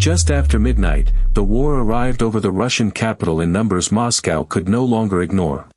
Just after midnight, the war arrived over the Russian capital in numbers Moscow could no longer ignore.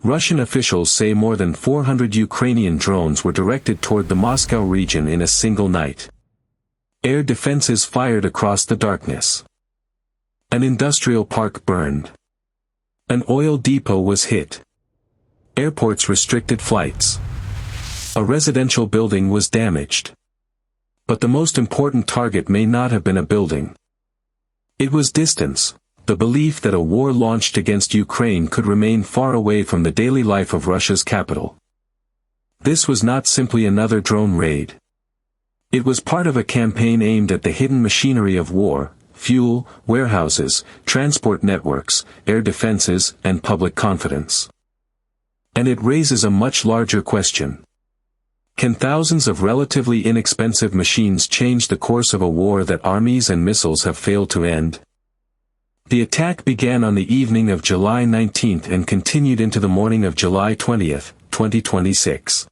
Russian officials say more than 400 Ukrainian drones were directed toward the Moscow region in a single night. Air defenses fired across the darkness. An industrial park burned. An oil depot was hit. Airports restricted flights. A residential building was damaged. But the most important target may not have been a building. It was distance, the belief that a war launched against Ukraine could remain far away from the daily life of Russia's capital. This was not simply another drone raid. It was part of a campaign aimed at the hidden machinery of war: fuel, warehouses, transport networks, air defenses, and public confidence. And it raises a much larger question. Can thousands of relatively inexpensive machines change the course of a war that armies and missiles have failed to end? The attack began on the evening of July 19 and continued into the morning of July 20, 2026.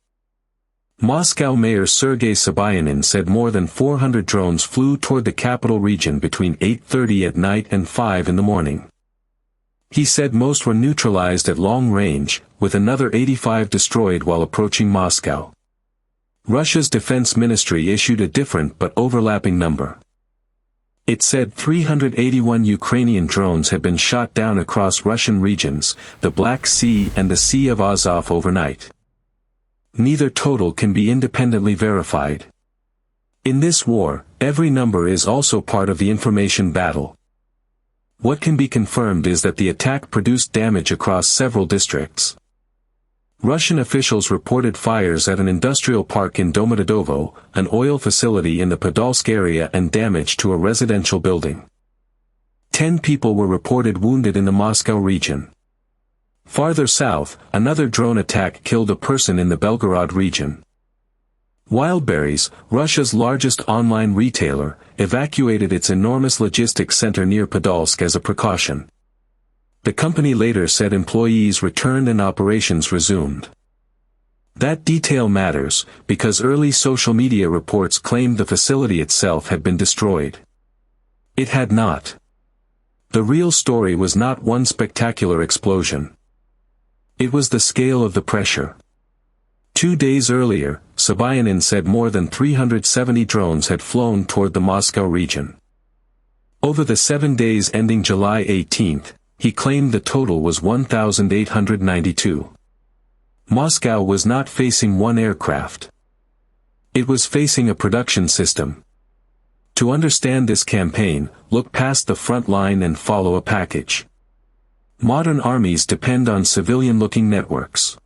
Moscow Mayor Sergei Sobyanin said more than 400 drones flew toward the capital region between 8:30 at night and 5 in the morning. He said most were neutralized at long range, with another 85 destroyed while approaching Moscow. Russia's defense ministry issued a different but overlapping number. It said 381 Ukrainian drones had been shot down across Russian regions, the Black Sea and the Sea of Azov overnight. Neither total can be independently verified. In this war, every number is also part of the information battle. What can be confirmed is that the attack produced damage across several districts. Russian officials reported fires at an industrial park in Domodedovo, an oil facility in the Podolsk area, and damage to a residential building. 10 people were reported wounded in the Moscow region. Farther south, another drone attack killed a person in the Belgorod region. Wildberries, Russia's largest online retailer, evacuated its enormous logistics center near Podolsk as a precaution. The company later said employees returned and operations resumed. That detail matters, because early social media reports claimed the facility itself had been destroyed. It had not. The real story was not one spectacular explosion. It was the scale of the pressure. 2 days earlier, Sobyanin said more than 370 drones had flown toward the Moscow region. Over the 7 days ending July 18, he claimed the total was 1,892. Moscow was not facing one aircraft. It was facing a production system. To understand this campaign, look past the front line and follow a package. Modern armies depend on civilian-looking networks.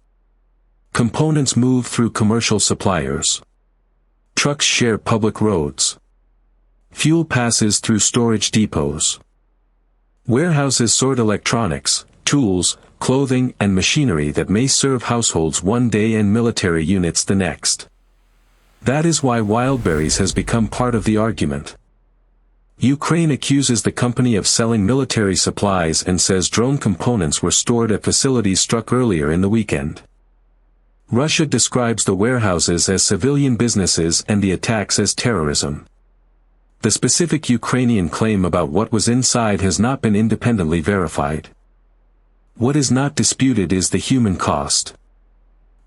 Components move through commercial suppliers. Trucks share public roads. Fuel passes through storage depots. Warehouses sort electronics, tools, clothing, and machinery that may serve households one day and military units the next. That is why Wildberries has become part of the argument. Ukraine accuses the company of selling military supplies and says drone components were stored at facilities struck earlier in the weekend. Russia describes the warehouses as civilian businesses and the attacks as terrorism. The specific Ukrainian claim about what was inside has not been independently verified. What is not disputed is the human cost.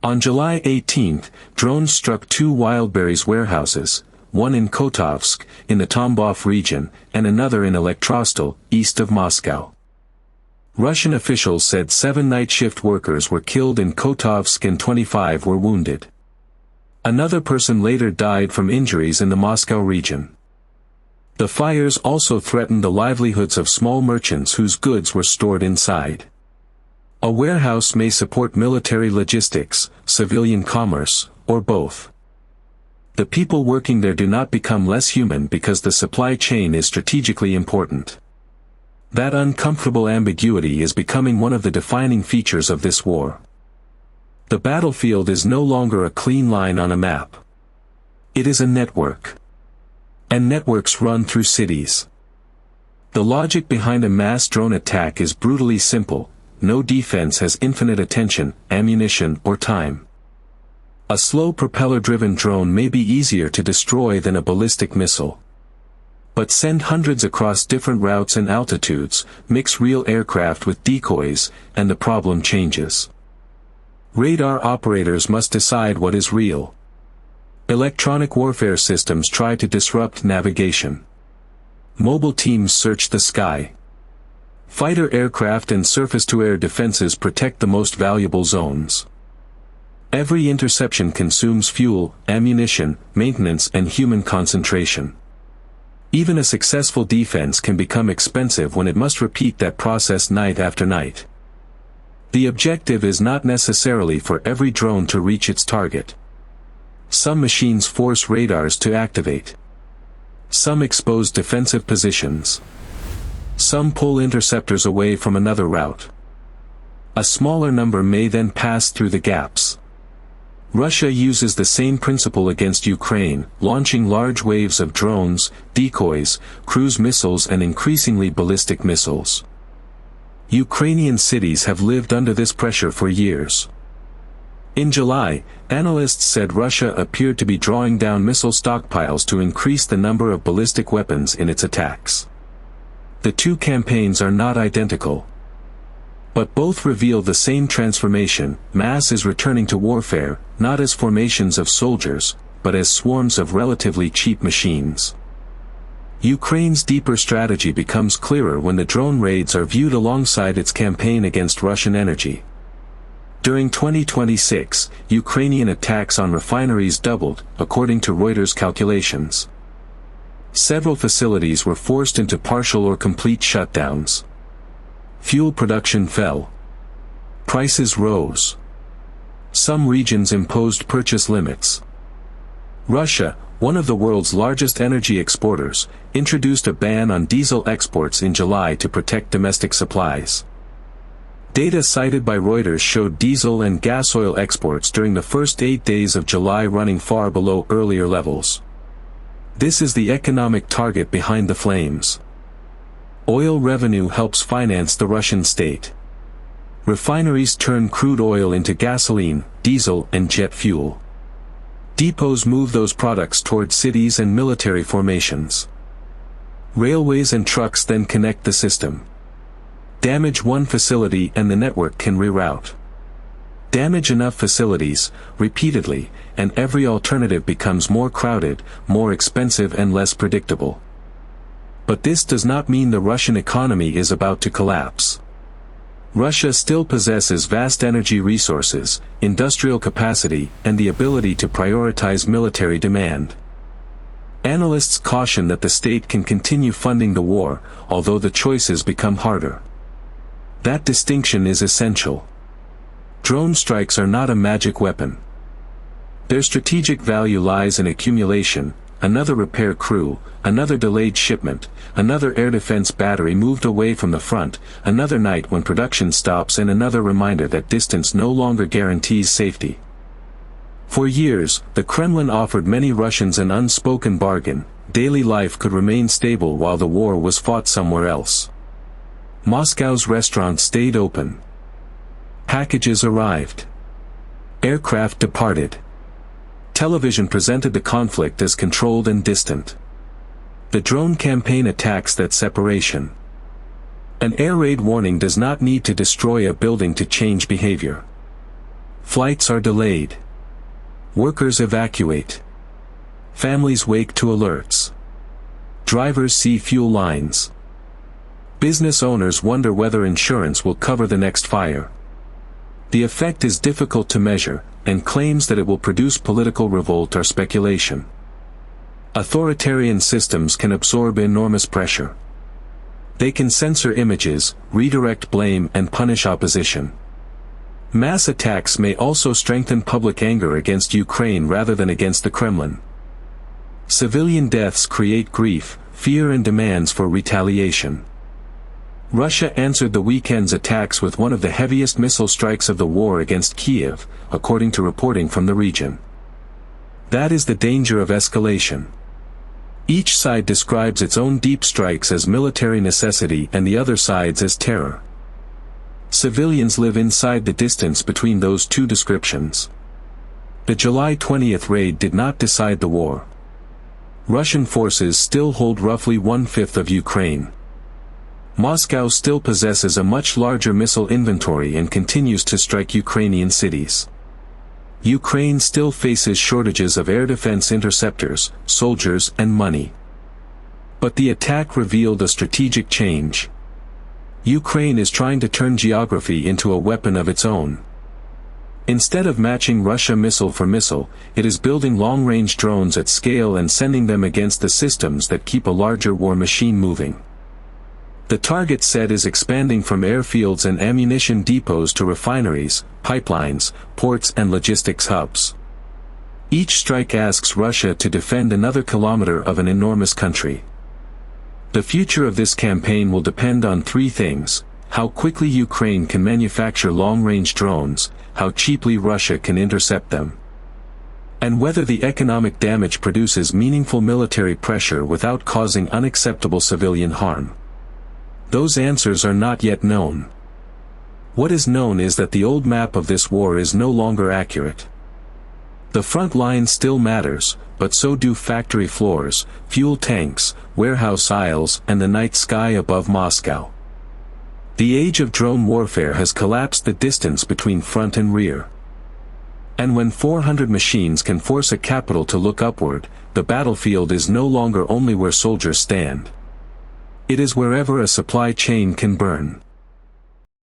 On July 18, drones struck 2 Wildberries warehouses, one in Kotovsk, in the Tambov region, and another in Elektrostal, east of Moscow. Russian officials said 7 night shift workers were killed in Kotovsk and 25 were wounded. Another person later died from injuries in the Moscow region. The fires also threatened the livelihoods of small merchants whose goods were stored inside. A warehouse may support military logistics, civilian commerce, or both. The people working there do not become less human because the supply chain is strategically important. That uncomfortable ambiguity is becoming one of the defining features of this war. The battlefield is no longer a clean line on a map. It is a network. And networks run through cities. The logic behind a mass drone attack is brutally simple: no defense has infinite attention, ammunition, or time. A slow propeller-driven drone may be easier to destroy than a ballistic missile. But send hundreds across different routes and altitudes, mix real aircraft with decoys, and the problem changes. Radar operators must decide what is real. Electronic warfare systems try to disrupt navigation. Mobile teams search the sky. Fighter aircraft and surface-to-air defenses protect the most valuable zones. Every interception consumes fuel, ammunition, maintenance, and human concentration. Even a successful defense can become expensive when it must repeat that process night after night. The objective is not necessarily for every drone to reach its target. Some machines force radars to activate. Some expose defensive positions. Some pull interceptors away from another route. A smaller number may then pass through the gaps. Russia uses the same principle against Ukraine, launching large waves of drones, decoys, cruise missiles and increasingly ballistic missiles. Ukrainian cities have lived under this pressure for years. In July, analysts said Russia appeared to be drawing down missile stockpiles to increase the number of ballistic weapons in its attacks. The two campaigns are not identical. But both reveal the same transformation: mass is returning to warfare, not as formations of soldiers, but as swarms of relatively cheap machines. Ukraine's deeper strategy becomes clearer when the drone raids are viewed alongside its campaign against Russian energy. During 2026, Ukrainian attacks on refineries doubled, according to Reuters calculations. Several facilities were forced into partial or complete shutdowns. Fuel production fell. Prices rose. Some regions imposed purchase limits. Russia, one of the world's largest energy exporters, introduced a ban on diesel exports in July to protect domestic supplies. Data cited by Reuters showed diesel and gasoil exports during the first 8 days of July running far below earlier levels. This is the economic target behind the flames. Oil revenue helps finance the Russian state. Refineries turn crude oil into gasoline, diesel, and jet fuel. Depots move those products toward cities and military formations. Railways and trucks then connect the system. Damage one facility and the network can reroute. Damage enough facilities, repeatedly, and every alternative becomes more crowded, more expensive and less predictable. But this does not mean the Russian economy is about to collapse. Russia still possesses vast energy resources, industrial capacity, and the ability to prioritize military demand. Analysts caution that the state can continue funding the war, although the choices become harder. That distinction is essential. Drone strikes are not a magic weapon. Their strategic value lies in accumulation: another repair crew, another delayed shipment, another air defense battery moved away from the front, another night when production stops, and another reminder that distance no longer guarantees safety. For years, the Kremlin offered many Russians an unspoken bargain: daily life could remain stable while the war was fought somewhere else. Moscow's restaurants stayed open. Packages arrived. Aircraft departed. Television presented the conflict as controlled and distant. The drone campaign attacks that separation. An air raid warning does not need to destroy a building to change behavior. Flights are delayed. Workers evacuate. Families wake to alerts. Drivers see fuel lines. Business owners wonder whether insurance will cover the next fire. The effect is difficult to measure, and claims that it will produce political revolt are speculation. Authoritarian systems can absorb enormous pressure. They can censor images, redirect blame, and punish opposition. Mass attacks may also strengthen public anger against Ukraine rather than against the Kremlin. Civilian deaths create grief, fear, and demands for retaliation. Russia answered the weekend's attacks with one of the heaviest missile strikes of the war against Kiev, according to reporting from the region. That is the danger of escalation. Each side describes its own deep strikes as military necessity and the other side's as terror. Civilians live inside the distance between those two descriptions. The July 20th raid did not decide the war. Russian forces still hold roughly 1/5 of Ukraine. Moscow still possesses a much larger missile inventory and continues to strike Ukrainian cities. Ukraine still faces shortages of air defense interceptors, soldiers, and money. But the attack revealed a strategic change. Ukraine is trying to turn geography into a weapon of its own. Instead of matching Russia missile for missile, it is building long-range drones at scale and sending them against the systems that keep a larger war machine moving. The target set is expanding from airfields and ammunition depots to refineries, pipelines, ports and logistics hubs. Each strike asks Russia to defend another kilometer of an enormous country. The future of this campaign will depend on three things: how quickly Ukraine can manufacture long-range drones, how cheaply Russia can intercept them, and whether the economic damage produces meaningful military pressure without causing unacceptable civilian harm. Those answers are not yet known. What is known is that the old map of this war is no longer accurate. The front line still matters, but so do factory floors, fuel tanks, warehouse aisles, and the night sky above Moscow. The age of drone warfare has collapsed the distance between front and rear. And when 400 machines can force a capital to look upward, the battlefield is no longer only where soldiers stand. It is wherever a supply chain can burn.